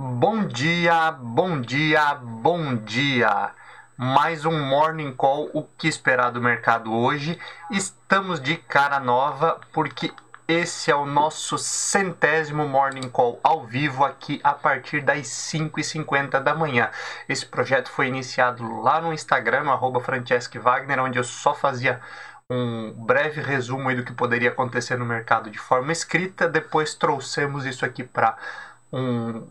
Bom dia, bom dia, bom dia! Mais um Morning Call, o que esperar do mercado hoje? Estamos de cara nova porque esse é o nosso 100º Morning Call ao vivo aqui a partir das 5h50 da manhã. Esse projeto foi iniciado lá no Instagram, no @Francesc_Wagner, onde eu só fazia um breve resumo aí do que poderia acontecer no mercado de forma escrita. Depois trouxemos isso aqui para um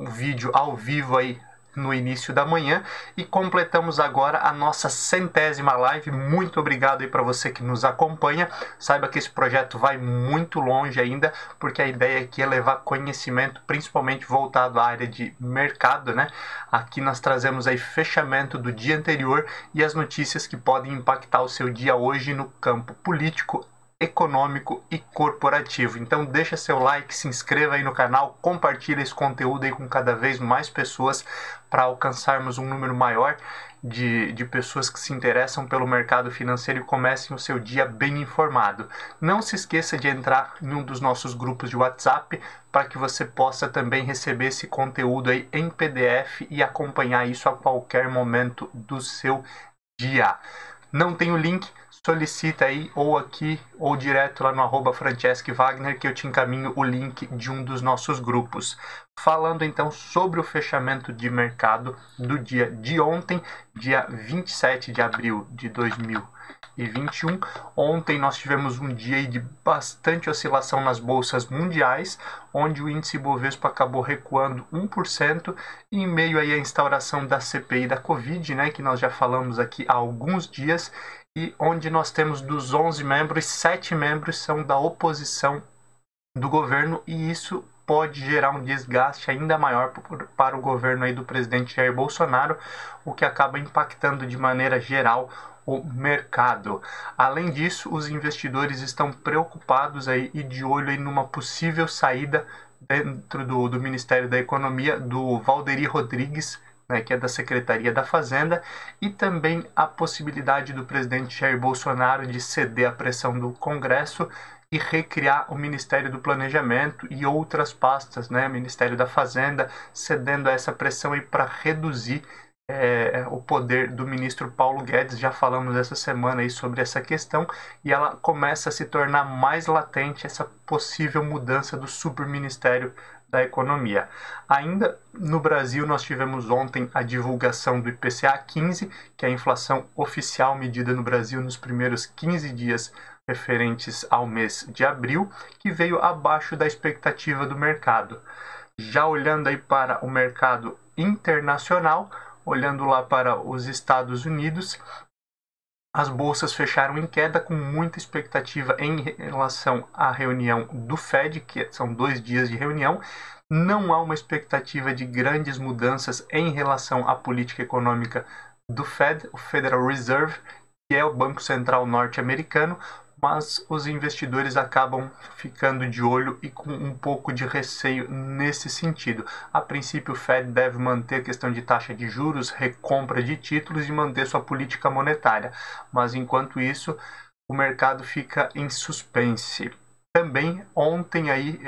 vídeo ao vivo aí no início da manhã e completamos agora a nossa 100ª live. Muito obrigado aí para você que nos acompanha. Saiba que esse projeto vai muito longe ainda, porque a ideia aqui é levar conhecimento, principalmente voltado à área de mercado, né? Aqui nós trazemos aí fechamento do dia anterior e as notícias que podem impactar o seu dia hoje no campo político, econômico e corporativo. Então deixa seu like, se inscreva aí no canal, compartilha esse conteúdo aí com cada vez mais pessoas para alcançarmos um número maior de pessoas que se interessam pelo mercado financeiro e comecem o seu dia bem informado. Não se esqueça de entrar em um dos nossos grupos de WhatsApp para que você possa também receber esse conteúdo aí em PDF e acompanhar isso a qualquer momento do seu dia. Não tem o link? Solicita aí, ou aqui, ou direto lá no @Francesc_Wagner, que eu te encaminho o link de um dos nossos grupos. Falando então sobre o fechamento de mercado do dia de ontem, dia 27 de abril de 2021. Ontem nós tivemos um dia de bastante oscilação nas bolsas mundiais, onde o índice Bovespa acabou recuando 1%, em meio aí à instauração da CPI da Covid, né, que nós já falamos aqui há alguns dias, e onde nós temos dos 11 membros, 7 membros são da oposição do governo, e isso pode gerar um desgaste ainda maior para o governo aí do presidente Jair Bolsonaro, o que acaba impactando de maneira geral o mercado. Além disso, os investidores estão preocupados aí e de olho aí numa possível saída dentro do Ministério da Economia do Valderi Rodrigues, né, que é da Secretaria da Fazenda, e também a possibilidade do presidente Jair Bolsonaro de ceder à pressão do Congresso e recriar o Ministério do Planejamento e outras pastas, né, Ministério da Fazenda, cedendo a essa pressão aí para reduzir o poder do ministro Paulo Guedes. Já falamos essa semana aí sobre essa questão e ela começa a se tornar mais latente, essa possível mudança do superministério da Economia. Ainda no Brasil, nós tivemos ontem a divulgação do IPCA 15, que é a inflação oficial medida no Brasil nos primeiros 15 dias referentes ao mês de abril, que veio abaixo da expectativa do mercado. Já olhando aí para o mercado internacional, olhando lá para os Estados Unidos, as bolsas fecharam em queda com muita expectativa em relação à reunião do Fed, que são 2 dias de reunião. Não há uma expectativa de grandes mudanças em relação à política econômica do Fed, o Federal Reserve, que é o Banco Central norte-americano, mas os investidores acabam ficando de olho e com um pouco de receio nesse sentido. A princípio, o Fed deve manter a questão de taxa de juros, recompra de títulos e manter sua política monetária, mas enquanto isso, o mercado fica em suspense. Também ontem aí,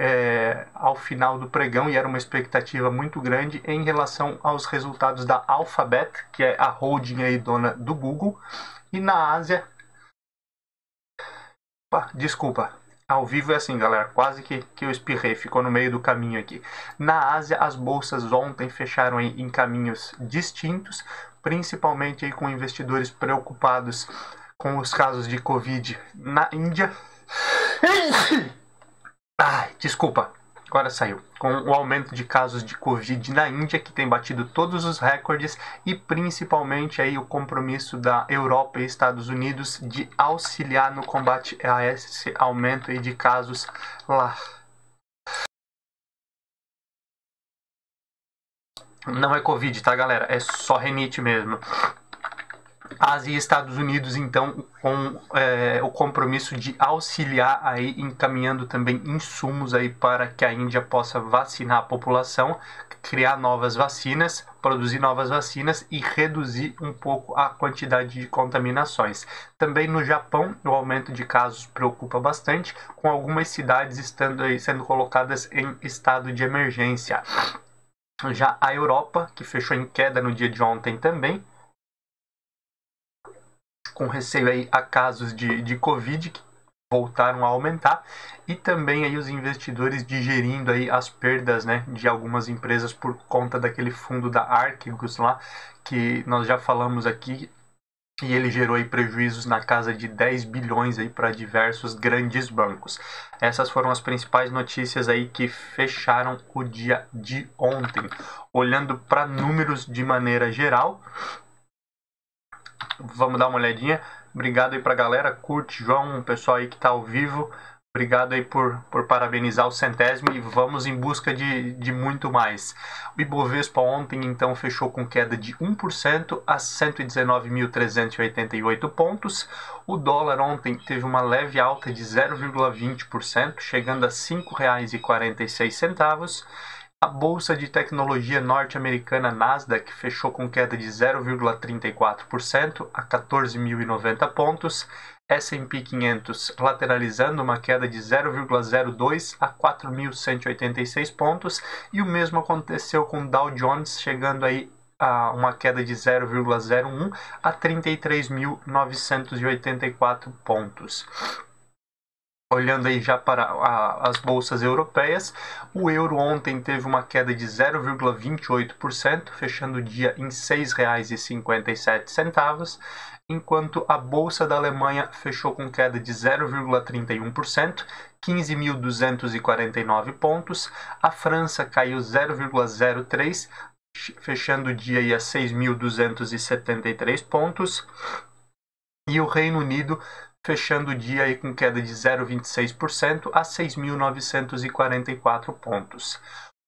ao final do pregão, e era uma expectativa muito grande em relação aos resultados da Alphabet, que é a holding aí dona do Google, e na Ásia, desculpa, ao vivo é assim, galera, quase que eu espirrei, ficou no meio do caminho aqui. Na Ásia, as bolsas ontem fecharam em caminhos distintos, principalmente aí com investidores preocupados com os casos de Covid na Índia. Ai, desculpa, agora saiu. Com o aumento de casos de Covid na Índia, que tem batido todos os recordes, e principalmente aí o compromisso da Europa e Estados Unidos de auxiliar no combate a esse aumento aí de casos lá. Não é Covid, tá, galera? É só rinite mesmo. Ásia e Estados Unidos, então, com o compromisso de auxiliar aí, encaminhando também insumos aí para que a Índia possa vacinar a população, criar novas vacinas, produzir novas vacinas e reduzir um pouco a quantidade de contaminações. Também no Japão, o aumento de casos preocupa bastante, com algumas cidades estando aí sendo colocadas em estado de emergência. Já a Europa, que fechou em queda no dia de ontem também, com receio aí a casos de Covid que voltaram a aumentar, e também aí os investidores digerindo aí as perdas, né, de algumas empresas por conta daquele fundo da Archegos lá, que nós já falamos aqui, e ele gerou aí prejuízos na casa de 10 bilhões aí para diversos grandes bancos. Essas foram as principais notícias aí que fecharam o dia de ontem. Olhando para números de maneira geral, vamos dar uma olhadinha. Obrigado aí pra galera, curte, João, o pessoal aí que tá ao vivo. Obrigado aí por parabenizar o centésimo e vamos em busca de muito mais. O Ibovespa ontem então fechou com queda de 1% a 119.388 pontos. O dólar ontem teve uma leve alta de 0,20%, chegando a R$ 5,46. A bolsa de tecnologia norte-americana Nasdaq fechou com queda de 0,34% a 14.090 pontos. S&P 500 lateralizando uma queda de 0,02 a 4.186 pontos. E o mesmo aconteceu com Dow Jones, chegando aí a uma queda de 0,01 a 33.984 pontos. Olhando aí já para as bolsas europeias, o euro ontem teve uma queda de 0,28%, fechando o dia em R$ 6,57, enquanto a bolsa da Alemanha fechou com queda de 0,31%, 15.249 pontos. A França caiu 0,03%, fechando o dia aí a 6.273 pontos. E o Reino Unido fechando o dia aí com queda de 0,26% a 6.944 pontos.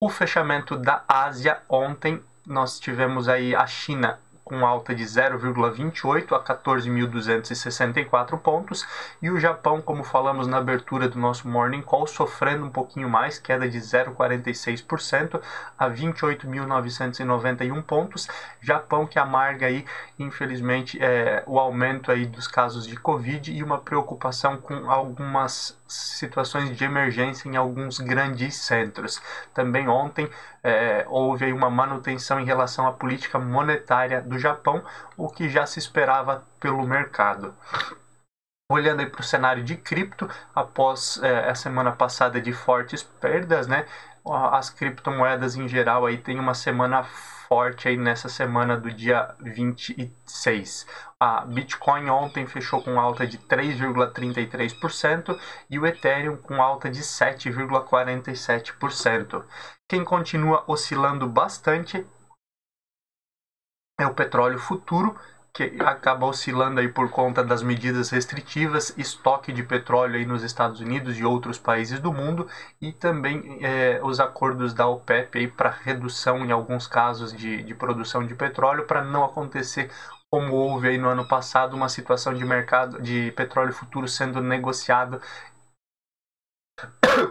O fechamento da Ásia ontem, nós tivemos aí a China com alta de 0,28 a 14.264 pontos, e o Japão, como falamos na abertura do nosso Morning Call, sofrendo um pouquinho mais, queda de 0,46% a 28.991 pontos. Japão que amarga aí, infelizmente, o aumento aí dos casos de Covid e uma preocupação com algumas situações de emergência em alguns grandes centros. Também ontem houve aí uma manutenção em relação à política monetária do Japão, o que já se esperava pelo mercado. Olhando aí para o cenário de cripto, após a semana passada de fortes perdas, né, as criptomoedas em geral aí tem uma semana forte aí nessa semana do dia 26. A Bitcoin ontem fechou com alta de 3,33% e o Ethereum com alta de 7,47%. Quem continua oscilando bastante é o petróleo futuro, que acaba oscilando aí por conta das medidas restritivas, estoque de petróleo aí nos Estados Unidos e outros países do mundo, e também os acordos da OPEP para redução em alguns casos de produção de petróleo, para não acontecer como houve aí no ano passado, uma situação de mercado de petróleo futuro sendo negociado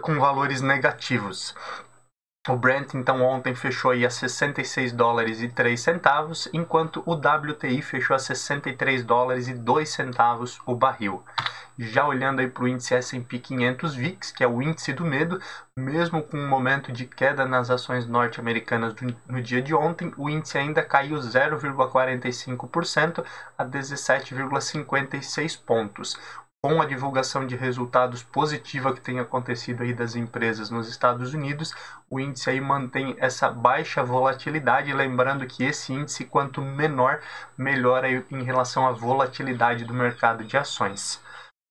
com valores negativos. O Brent, então, ontem fechou aí a $66,03, enquanto o WTI fechou a $63,02 o barril. Já olhando aí para o índice S&P 500 VIX, que é o índice do medo, mesmo com um momento de queda nas ações norte-americanas no dia de ontem, o índice ainda caiu 0,45% a 17,56 pontos. Com a divulgação de resultados positiva que tem acontecido aí das empresas nos Estados Unidos, o índice aí mantém essa baixa volatilidade, lembrando que esse índice, quanto menor, melhor aí em relação à volatilidade do mercado de ações.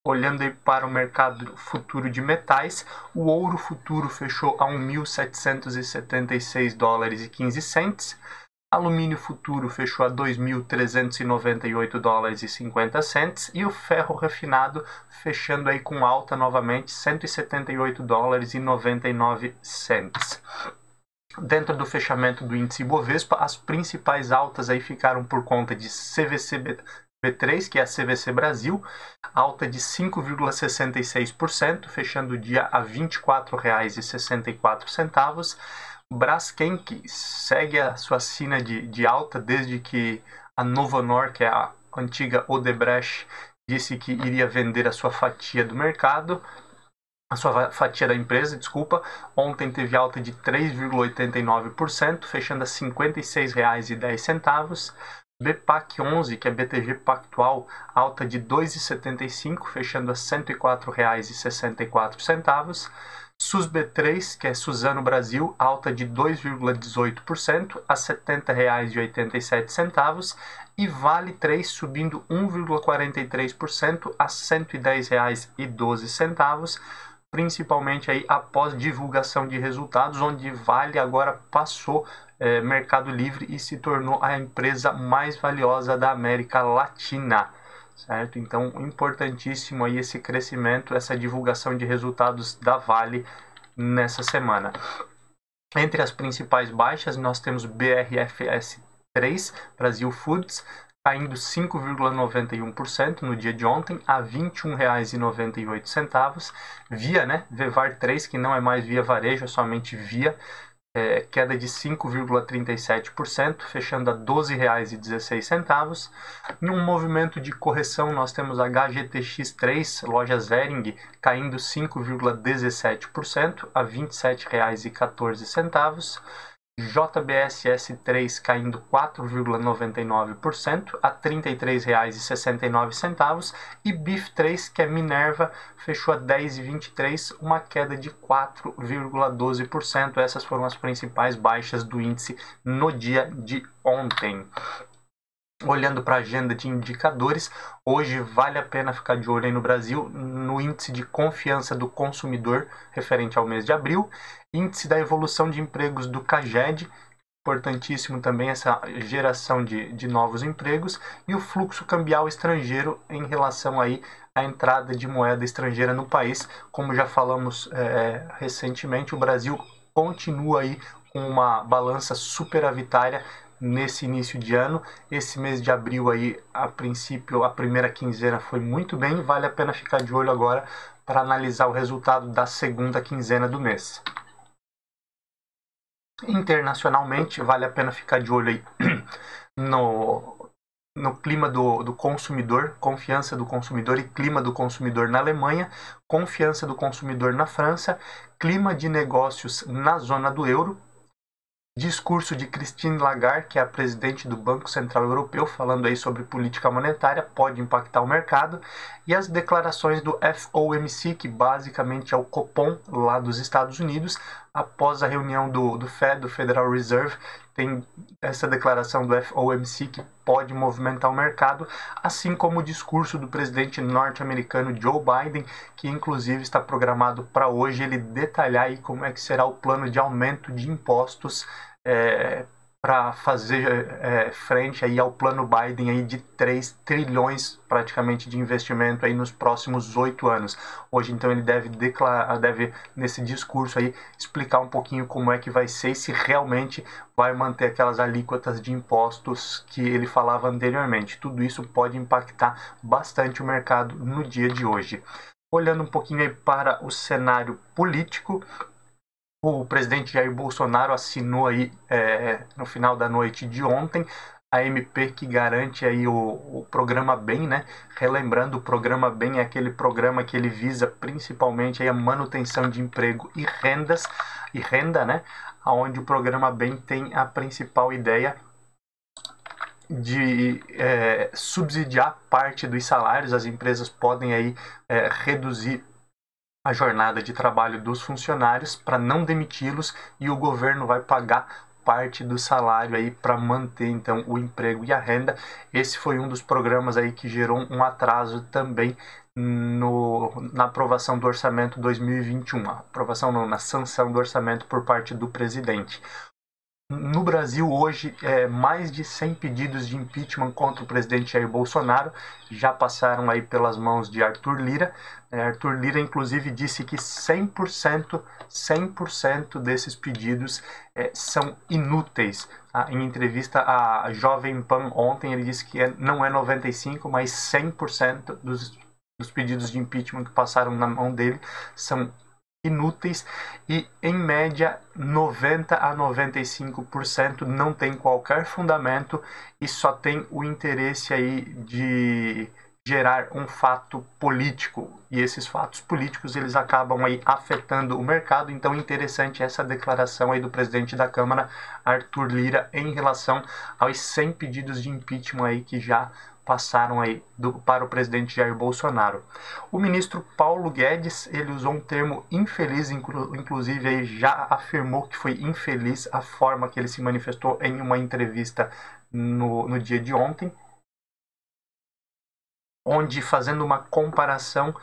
Olhando aí para o mercado futuro de metais, o ouro futuro fechou a $1.776,15. Alumínio futuro fechou a $2.398,50 e o ferro refinado fechando aí com alta novamente, $178,99. Dentro do fechamento do índice Ibovespa, as principais altas aí ficaram por conta de CVC B3, que é a CVC Brasil, alta de 5,66%, fechando o dia a R$ 24,64. Braskem, que segue a sua sina de alta desde que a Novonor, que é a antiga Odebrecht, disse que iria vender a sua fatia do mercado. a sua fatia da empresa, desculpa. Ontem teve alta de 3,89%, fechando a R$ 56,10. BPAC 11, que é BTG Pactual, alta de 2,75, fechando a R$ 104,64. SUSB3, que é Suzano Brasil, alta de 2,18% a R$ 70,87. E Vale 3 subindo 1,43% a R$ 110,12, principalmente aí após divulgação de resultados, onde Vale agora passou Mercado Livre e se tornou a empresa mais valiosa da América Latina. Certo? Então, importantíssimo aí esse crescimento, essa divulgação de resultados da Vale nessa semana. Entre as principais baixas, nós temos BRFS 3, Brasil Foods, caindo 5,91% no dia de ontem a R$ 21,98. Via, né? Vevar 3, que não é mais Via Varejo, é somente Via, queda de 5,37%, fechando a R$ 12,16. Em um movimento de correção, nós temos a HGTX3, loja Zering, caindo 5,17% a R$ 27,14. JBSS3 caindo 4,99% a R$ 33,69. E BIF3, que é Minerva, fechou a 10,23, uma queda de 4,12%. Essas foram as principais baixas do índice no dia de ontem. Olhando para a agenda de indicadores, hoje vale a pena ficar de olho aí no Brasil no índice de confiança do consumidor referente ao mês de abril, índice da evolução de empregos do CAGED, importantíssimo também essa geração de novos empregos, e o fluxo cambial estrangeiro em relação aí à entrada de moeda estrangeira no país. Como já falamos recentemente, o Brasil continua aí com uma balança superavitária nesse início de ano. Esse mês de abril aí, a princípio, a primeira quinzena foi muito bem, vale a pena ficar de olho agora para analisar o resultado da segunda quinzena do mês. Internacionalmente, vale a pena ficar de olho aí no clima do consumidor, confiança do consumidor e clima do consumidor na Alemanha, confiança do consumidor na França, clima de negócios na zona do euro, discurso de Christine Lagarde, que é a presidente do Banco Central Europeu, falando aí sobre política monetária, pode impactar o mercado, e as declarações do FOMC, que basicamente é o Copom lá dos Estados Unidos, após a reunião do Fed, do Federal Reserve, tem essa declaração do FOMC que pode movimentar o mercado, assim como o discurso do presidente norte-americano Joe Biden, que inclusive está programado para hoje ele detalhar aí como é que será o plano de aumento de impostos para fazer frente aí ao plano Biden aí de 3 trilhões praticamente de investimento aí nos próximos 8 anos. Hoje, então, ele deve nesse discurso aí, explicar um pouquinho como é que vai ser e se realmente vai manter aquelas alíquotas de impostos que ele falava anteriormente. Tudo isso pode impactar bastante o mercado no dia de hoje. Olhando um pouquinho aí para o cenário político, o presidente Jair Bolsonaro assinou aí no final da noite de ontem a MP que garante aí o programa BEM, né? Relembrando, o programa BEM é aquele programa que ele visa principalmente aí a manutenção de emprego e renda, né? Onde o programa BEM tem a principal ideia de subsidiar parte dos salários. As empresas podem aí reduzir a jornada de trabalho dos funcionários para não demiti-los, e o governo vai pagar parte do salário aí para manter então o emprego e a renda. Esse foi um dos programas aí que gerou um atraso também na aprovação do orçamento 2021, na sanção do orçamento por parte do presidente. No Brasil, hoje, mais de 100 pedidos de impeachment contra o presidente Jair Bolsonaro já passaram aí pelas mãos de Arthur Lira. Arthur Lira, inclusive, disse que 100% desses pedidos são inúteis. Em entrevista à Jovem Pan ontem, ele disse que não é 95%, mas 100% dos pedidos de impeachment que passaram na mão dele são inúteis, e em média 90 a 95% não tem qualquer fundamento e só tem o interesse aí de gerar um fato político, e esses fatos políticos eles acabam aí afetando o mercado. Então interessante essa declaração aí do presidente da Câmara, Arthur Lira, em relação aos 100 pedidos de impeachment aí que já passaram aí para o presidente Jair Bolsonaro. O ministro Paulo Guedes, ele usou um termo infeliz, inclusive aí já afirmou que foi infeliz a forma que ele se manifestou em uma entrevista no dia de ontem, onde, fazendo uma comparação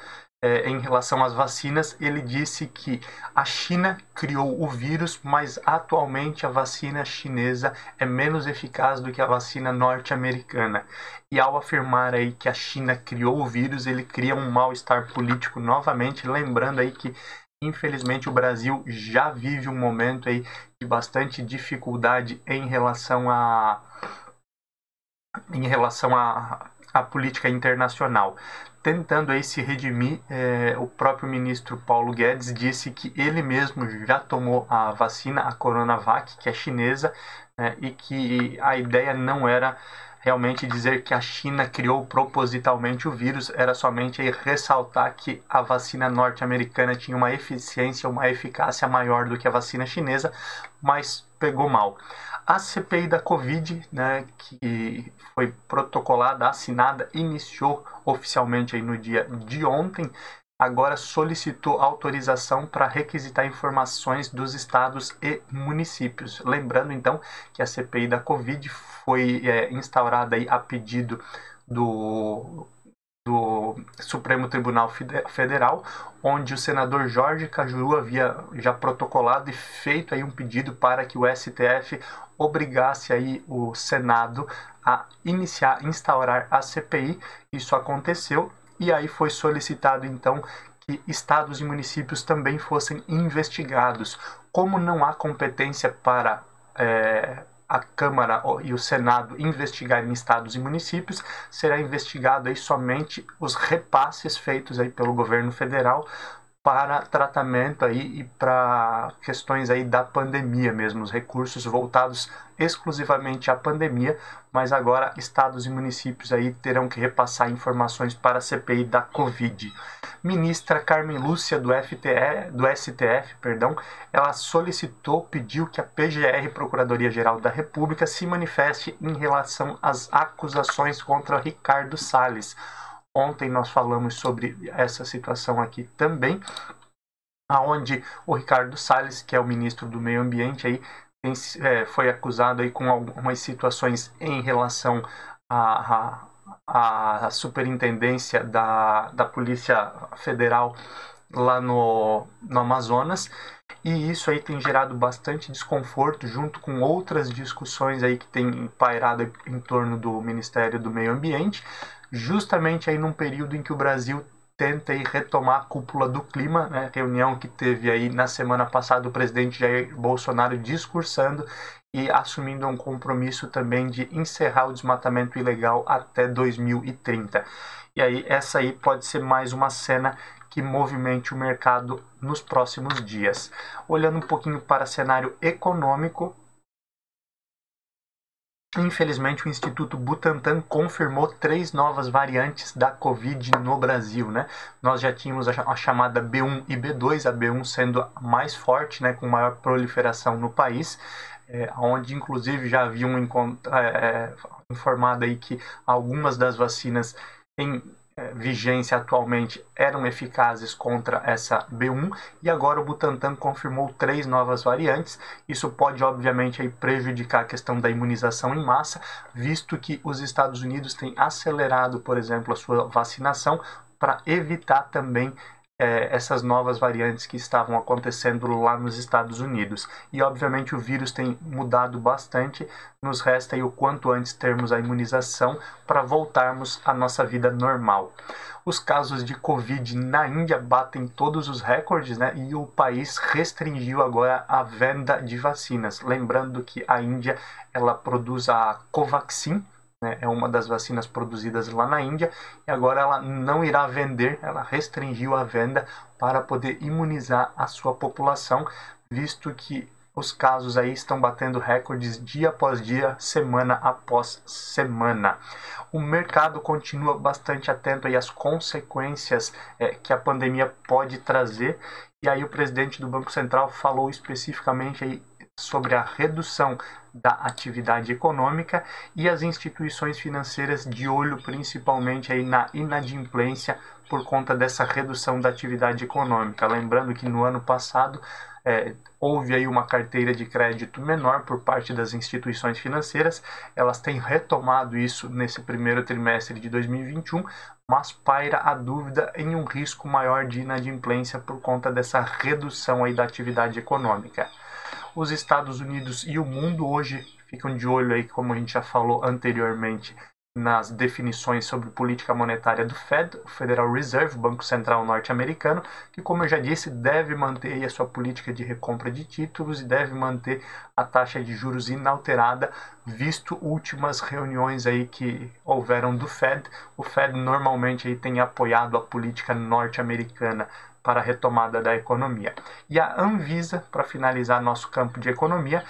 em relação às vacinas, ele disse que a China criou o vírus, mas atualmente a vacina chinesa é menos eficaz do que a vacina norte-americana. E ao afirmar aí que a China criou o vírus, ele cria um mal-estar político novamente, lembrando aí que infelizmente o Brasil já vive um momento aí de bastante dificuldade em relação à política internacional. Tentando aí se redimir, o próprio ministro Paulo Guedes disse que ele mesmo já tomou a vacina, a Coronavac, que é chinesa, e que a ideia não era realmente dizer que a China criou propositalmente o vírus, era somente aí ressaltar que a vacina norte-americana tinha uma eficiência, uma eficácia maior do que a vacina chinesa, mas pegou mal. A CPI da Covid, né, que foi protocolada, assinada, iniciou oficialmente aí no dia de ontem, agora solicitou autorização para requisitar informações dos estados e municípios. Lembrando, então, que a CPI da Covid foi instaurada aí a pedido do Supremo Tribunal Federal, onde o senador Jorge Cajuru havia já protocolado e feito aí um pedido para que o STF obrigasse aí o Senado a instaurar a CPI. Isso aconteceu e aí foi solicitado então que estados e municípios também fossem investigados. Como não há competência para a Câmara e o Senado investigarem estados e municípios, será investigado aí somente os repasses feitos aí pelo governo federal para tratamento aí e para questões aí da pandemia mesmo, os recursos voltados exclusivamente à pandemia, mas agora estados e municípios aí terão que repassar informações para a CPI da Covid. Ministra Carmen Lúcia do STF, ela pediu que a PGR, Procuradoria-Geral da República, se manifeste em relação às acusações contra Ricardo Salles. Ontem nós falamos sobre essa situação aqui também, onde o Ricardo Salles, que é o ministro do Meio Ambiente, aí, foi acusado aí com algumas situações em relação à superintendência da Polícia Federal lá no Amazonas. E isso aí tem gerado bastante desconforto, junto com outras discussões aí que tem pairado em torno do Ministério do Meio Ambiente, justamente aí num período em que o Brasil tenta aí retomar a cúpula do clima, né? Reunião que teve aí na semana passada o presidente Jair Bolsonaro discursando e assumindo um compromisso também de encerrar o desmatamento ilegal até 2030. E aí essa aí pode ser mais uma cena que movimente o mercado nos próximos dias. Olhando um pouquinho para o cenário econômico, infelizmente o Instituto Butantan confirmou 3 novas variantes da Covid no Brasil, né? Nós já tínhamos a chamada B1 e B2, a B1 sendo a mais forte, né, com maior proliferação no país, onde inclusive já haviam informado aí que algumas das vacinas em vigência atualmente eram eficazes contra essa B1, e agora o Butantan confirmou 3 novas variantes. Isso pode obviamente aí prejudicar a questão da imunização em massa, visto que os Estados Unidos têm acelerado, por exemplo, a sua vacinação para evitar também essas novas variantes que estavam acontecendo lá nos Estados Unidos. E obviamente o vírus tem mudado bastante, nos resta aí o quanto antes termos a imunização para voltarmos à nossa vida normal. Os casos de Covid na Índia batem todos os recordes, né? E o país restringiu agora a venda de vacinas. Lembrando que a Índia ela produz a Covaxin, é uma das vacinas produzidas lá na Índia, e agora ela não irá vender, ela restringiu a venda para poder imunizar a sua população, visto que os casos aí estão batendo recordes dia após dia, semana após semana. O mercado continua bastante atento aí às consequências que a pandemia pode trazer. E aí o presidente do Banco Central falou especificamente aí sobre a redução da atividade econômica e as instituições financeiras de olho principalmente aí na inadimplência por conta dessa redução da atividade econômica. Lembrando que no ano passado houve aí uma carteira de crédito menor por parte das instituições financeiras, elas têm retomado isso nesse primeiro trimestre de 2021, mas paira a dúvida em um risco maior de inadimplência por conta dessa redução aí da atividade econômica. Os Estados Unidos e o mundo hoje ficam de olho aí, como a gente já falou anteriormente, nas definições sobre política monetária do Fed, o Federal Reserve, o Banco Central norte-americano, que, como eu já disse, deve manter aí a sua política de recompra de títulos e deve manter a taxa de juros inalterada, visto últimas reuniões aí que houveram do Fed. O Fed normalmente aí tem apoiado a política norte-americana para a retomada da economia. E a Anvisa, para finalizar nosso campo de economia,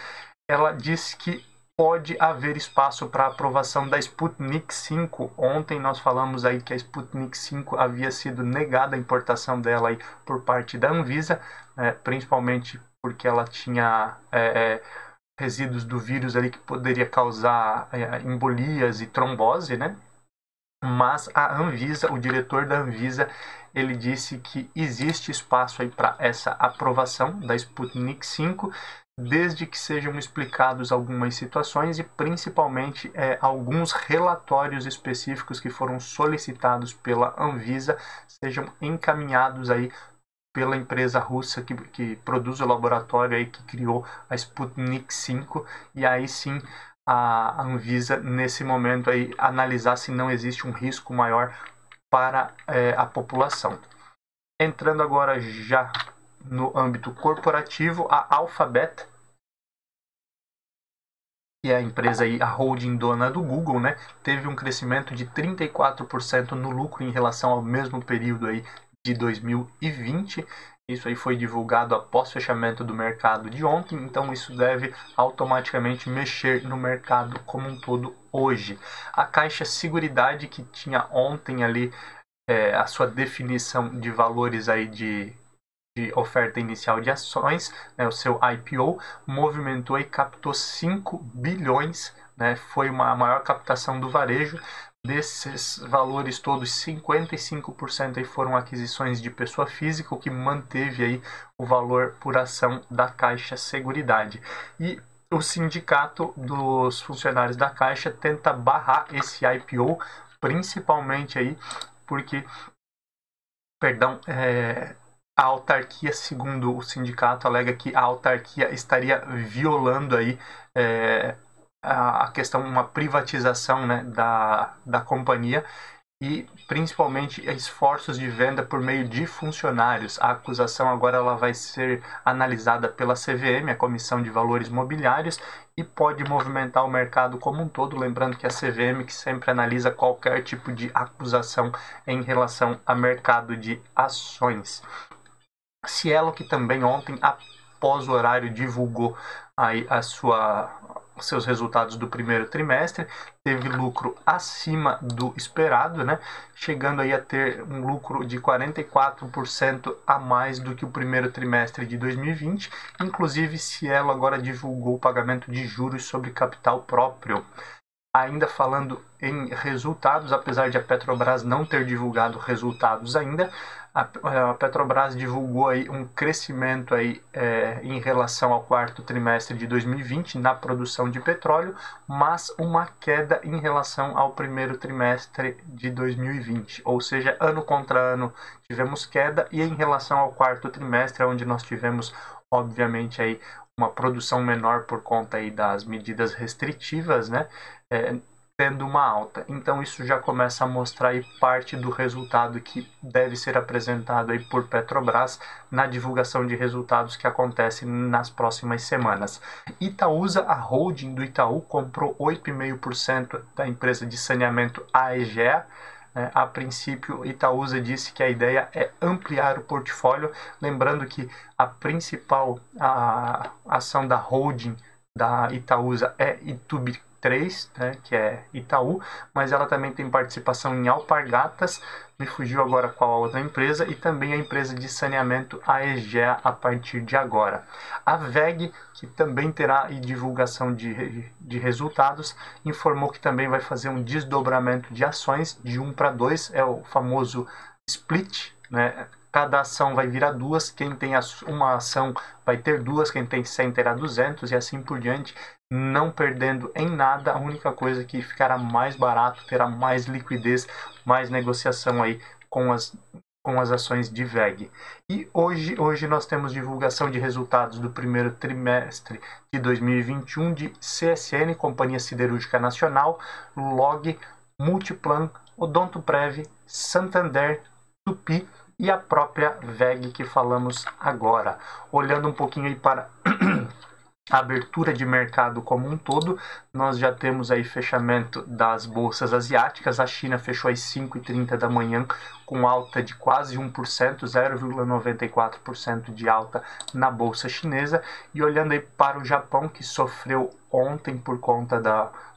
ela disse que pode haver espaço para a aprovação da Sputnik V. Ontem nós falamos aí que a Sputnik V havia sido negada a importação dela aí por parte da Anvisa, principalmente porque ela tinha resíduos do vírus ali que poderia causar embolias e trombose, né? Mas a Anvisa, o diretor da Anvisa, ele disse que existe espaço aí para essa aprovação da Sputnik V, desde que sejam explicados algumas situações e principalmente alguns relatórios específicos que foram solicitados pela Anvisa sejam encaminhados aí pela empresa russa que produz o laboratório aí que criou a Sputnik V, e aí sim a Anvisa nesse momento aí analisar se não existe um risco maior para a população. Entrando agora já no âmbito corporativo, a Alphabet, que é a empresa aí, a holding dona do Google, né, teve um crescimento de 34% no lucro em relação ao mesmo período aí de 2020. Isso aí foi divulgado após o fechamento do mercado de ontem, então isso deve automaticamente mexer no mercado como um todo hoje. A Caixa Seguridade, que tinha ontem ali a sua definição de valores aí de oferta inicial de ações, né, o seu IPO, movimentou e captou 5 bilhões, né, foi a maior captação do varejo. Desses valores todos, 55% aí foram aquisições de pessoa física, o que manteve aí o valor por ação da Caixa Seguridade. E o sindicato dos funcionários da Caixa tenta barrar esse IPO, principalmente aí porque, a autarquia, segundo o sindicato, alega que a autarquia estaria violando aí a questão, uma privatização, né, da companhia e principalmente esforços de venda por meio de funcionários. A acusação agora ela vai ser analisada pela CVM, a Comissão de Valores Mobiliários, e pode movimentar o mercado como um todo, lembrando que a CVM que sempre analisa qualquer tipo de acusação em relação a mercado de ações. Cielo, que também ontem, após o horário, divulgou aí seus resultados do primeiro trimestre, teve lucro acima do esperado, né? Chegando aí a ter um lucro de 44% a mais do que o primeiro trimestre de 2020. Inclusive, Cielo agora divulgou o pagamento de juros sobre capital próprio. Ainda falando em resultados, apesar de a Petrobras não ter divulgado resultados ainda, a Petrobras divulgou aí um crescimento aí, em relação ao quarto trimestre de 2020 na produção de petróleo, mas uma queda em relação ao primeiro trimestre de 2020. Ou seja, ano contra ano tivemos queda, e em relação ao quarto trimestre, onde nós tivemos, obviamente, aí uma produção menor por conta aí das medidas restritivas, né? Tendo uma alta. Então isso já começa a mostrar aí parte do resultado que deve ser apresentado aí por Petrobras na divulgação de resultados que acontece nas próximas semanas. Itaúsa, a holding do Itaú, comprou 8,5% da empresa de saneamento AEGEA, né? A princípio, Itaúsa disse que a ideia é ampliar o portfólio, lembrando que a principal ação da holding da Itaúsa é Itub3, né, que é Itaú, mas ela também tem participação em Alpargatas, me fugiu agora qual a outra empresa, e também a empresa de saneamento Aegea a partir de agora. A WEG, que também terá divulgação de resultados, informou que também vai fazer um desdobramento de ações de 1 para 2, é o famoso split, né? Cada ação vai virar duas, quem tem uma ação vai ter duas, quem tem 100 terá 200 e assim por diante, não perdendo em nada. A única coisa que ficará mais barato, terá mais liquidez, mais negociação aí com as ações de WEG. E hoje nós temos divulgação de resultados do primeiro trimestre de 2021 de CSN, Companhia Siderúrgica Nacional, LOG, Multiplan, Odontoprev, Santander, Tupi e a própria WEG que falamos agora. Olhando um pouquinho aí para a abertura de mercado como um todo, nós já temos aí fechamento das bolsas asiáticas. A China fechou às 5h30 da manhã com alta de quase 1%, 0,94% de alta na bolsa chinesa. E olhando aí para o Japão, que sofreu ontem por conta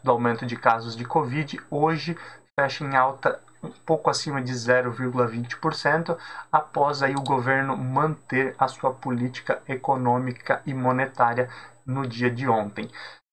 do aumento de casos de Covid, hoje fecha em alta um pouco acima de 0,20%, após aí o governo manter a sua política econômica e monetária no dia de ontem.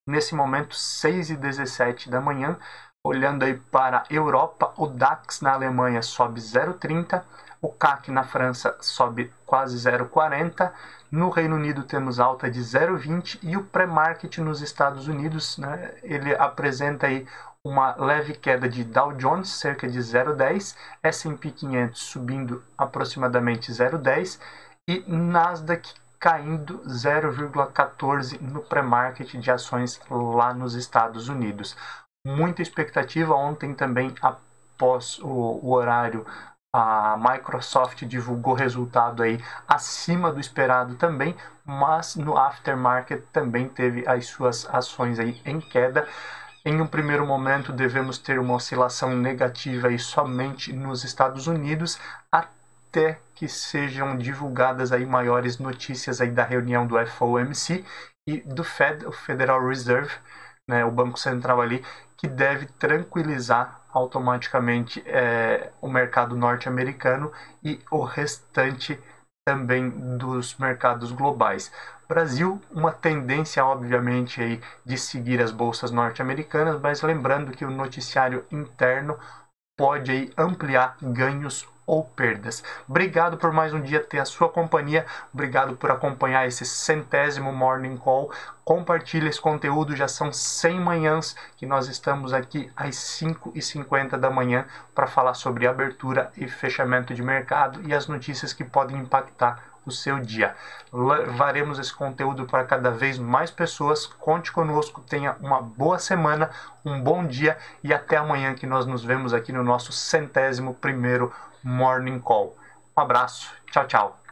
Nesse momento, 6h17 da manhã, olhando aí para a Europa, o DAX na Alemanha sobe 0,30%, o CAC na França sobe quase 0,40%, no Reino Unido temos alta de 0,20% e o pré-market nos Estados Unidos, né, ele apresenta aí uma leve queda de Dow Jones, cerca de 0,10%, S&P 500 subindo aproximadamente 0,10% e Nasdaq caindo 0,14% no pré-market de ações lá nos Estados Unidos. Muita expectativa. Ontem também, após o horário, a Microsoft divulgou resultado aí acima do esperado também, mas no aftermarket também teve as suas ações aí em queda. Em um primeiro momento, devemos ter uma oscilação negativa aí somente nos Estados Unidos, até que sejam divulgadas aí maiores notícias aí da reunião do FOMC e do Fed, o Federal Reserve, né, o Banco Central ali, que deve tranquilizar automaticamente o mercado norte-americano e o restante também dos mercados globais. Brasil, uma tendência obviamente aí de seguir as bolsas norte-americanas, mas lembrando que o noticiário interno pode aí ampliar ganhos ou perdas. Obrigado por mais um dia ter a sua companhia, obrigado por acompanhar esse 100º Morning Call. Compartilhe esse conteúdo, já são 100 manhãs que nós estamos aqui às 5h50 da manhã para falar sobre abertura e fechamento de mercado e as notícias que podem impactar o seu dia. Levaremos esse conteúdo para cada vez mais pessoas. Conte conosco, tenha uma boa semana, um bom dia e até amanhã, que nós nos vemos aqui no nosso 100º Morning Call. Um abraço, tchau, tchau.